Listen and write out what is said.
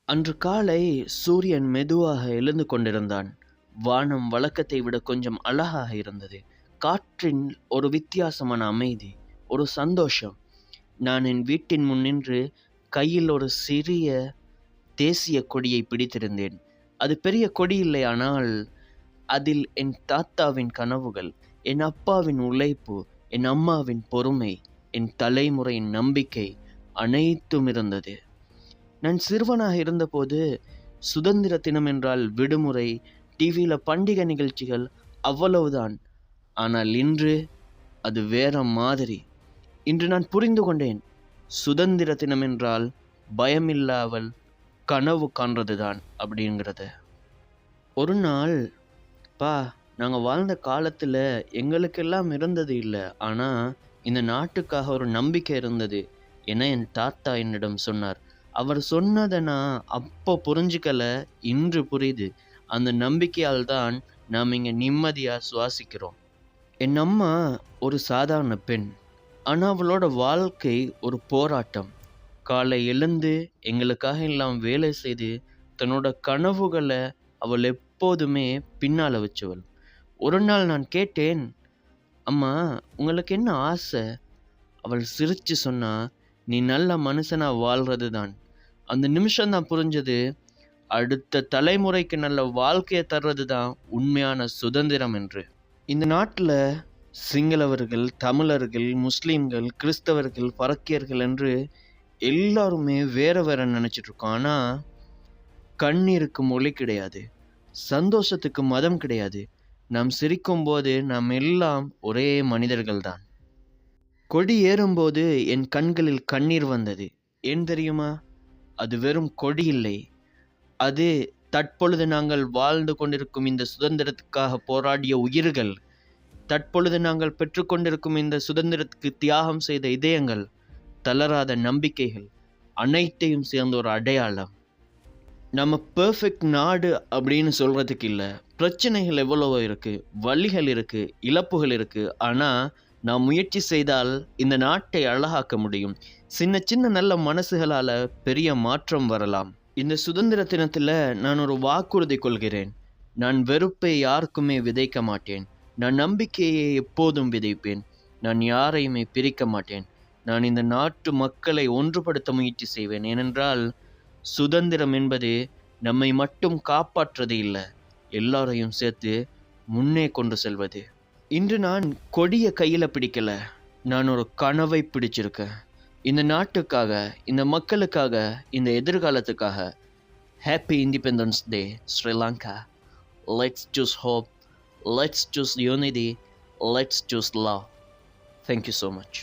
அன்று காலை சூரியன் மெதுவாக எழுந்து கொண்டிருந்தான். வானம் வழக்கத்தை விட கொஞ்சம் அழகாக இருந்தது. காற்றின் ஒரு வித்தியாசமான அமைதி, ஒரு சந்தோஷம். நான் என் வீட்டின் முன் நின்று கையில் ஒரு சிறிய தேசிய கொடியை பிடித்திருந்தேன். அது பெரிய கொடி இல்லை, ஆனால் அதில் என் தாத்தாவின் கனவுகள், என் அப்பாவின் உழைப்பு, என் அம்மாவின் பொறுமை, என் தலைமுறையின் நம்பிக்கை அனைத்தும் இருந்தது. நான் சிறுவனாக இருந்தபோது சுதந்திர தினம் என்றால் விடுமுறை, டிவியில் பண்டிகை நிகழ்ச்சிகள், அவ்வளவுதான். ஆனால் இன்று அது வேற மாதிரி. இன்று நான் புரிந்து கொண்டேன், சுதந்திர தினம் என்றால் பயமில்லாமல் கனவு காண்றது தான் அப்படிங்கிறது. ஒரு நாள், நாங்கள் வாழ்ந்த காலத்தில் எங்களுக்கெல்லாம் இருந்தது இல்லை, ஆனால் இந்த நாட்டுக்காக ஒரு நம்பிக்கை இருந்தது என என் தாத்தா என்னிடம் சொன்னார். அவர் சொன்னதை நான் அப்போ புரிஞ்சுக்கல, இன்று புரியுது. அந்த நம்பிக்கையால் தான் நாம் இங்கே நிம்மதியாக சுவாசிக்கிறோம். என் அம்மா ஒரு சாதாரண பெண், ஆனால் அவளோட வாழ்க்கை ஒரு போராட்டம். காலை எழுந்து எங்களுக்காக எல்லாம் வேலை செய்து தன்னோட கனவுகளை அவள் எப்போதுமே பின்னால் வச்சவள். ஒரு நாள் நான் கேட்டேன், அம்மா உங்களுக்கு என்ன ஆசை? அவள் சிரித்து சொன்னா, நீ நல்ல மனுஷனாக வாழ்கிறது தான். அந்த நிமிஷம் தான் புரிஞ்சது, அடுத்த தலைமுறைக்கு நல்ல வாழ்க்கையை தர்றது தான் உண்மையான சுதந்திரம் என்று. இந்த நாட்டில் சிங்களவர்கள், தமிழர்கள், முஸ்லீம்கள், கிறிஸ்தவர்கள், பரக்கியர்கள் என்று எல்லாருமே வேற வேற நினச்சிட்டு இருக்கோம். ஆனால் கண்ணீருக்கு மொழி கிடையாது, சந்தோஷத்துக்கு மதம் கிடையாது. நாம் சிரிக்கும் போது நாம் எல்லாம் ஒரே மனிதர்கள் தான். கொடி ஏறும்போது என் கண்களில் கண்ணீர் வந்தது. ஏன் தெரியுமா? அது வெறும் கொடி இல்லை, அது தற்பொழுது நாங்கள் வாழ்ந்து கொண்டிருக்கும் இந்த சுதந்திரத்துக்காக போராடிய உயிர்கள், தற்பொழுது நாங்கள் பெற்றுக்கொண்டிருக்கும் இந்த சுதந்திரத்துக்கு தியாகம் செய்த இதயங்கள், தளராத நம்பிக்கைகள், அனைத்தையும் சேர்ந்த ஒரு அடையாளம். நம்ம பெர்ஃபெக்ட் நாடு அப்படின்னு சொல்கிறதுக்கு இல்லை. பிரச்சனைகள் எவ்வளவோ இருக்குது, வலிகள் இருக்குது, இழப்புகள் இருக்குது. ஆனால் நாம் முயற்சி செய்தால் இந்த நாட்டை அழகாக்க முடியும். சின்ன சின்ன நல்ல மனசுகளால் பெரிய மாற்றம் வரலாம். இந்த சுதந்திர தினத்தில் நான் ஒரு வாக்குறுதி கொள்கிறேன். நான் வெறுப்பை யாருக்குமே விதைக்க மாட்டேன். நான் நம்பிக்கையை எப்போதும் விதைப்பேன். நான் யாரையுமே பிரிக்க மாட்டேன். நான் இந்த நாட்டு மக்களை ஒன்றுபடுத்த முயற்சி செய்வேன். ஏனென்றால் சுதந்திரம் என்பது நம்மை மட்டும் காப்பாற்றுறது இல்லை, எல்லாரையும் சேர்த்து முன்னே கொண்டு செல்வது. இன்று நான் கொடிய கையில் பிடிக்கல, நான் ஒரு கனவை பிடிச்சிருக்கேன். இந்த நாட்டுக்காக, இந்த மக்களுக்காக, இந்த எதிர்காலத்துக்காக. Happy independence day Sri Lanka. Let's choose hope, let's choose unity, let's choose love. Thank you so much.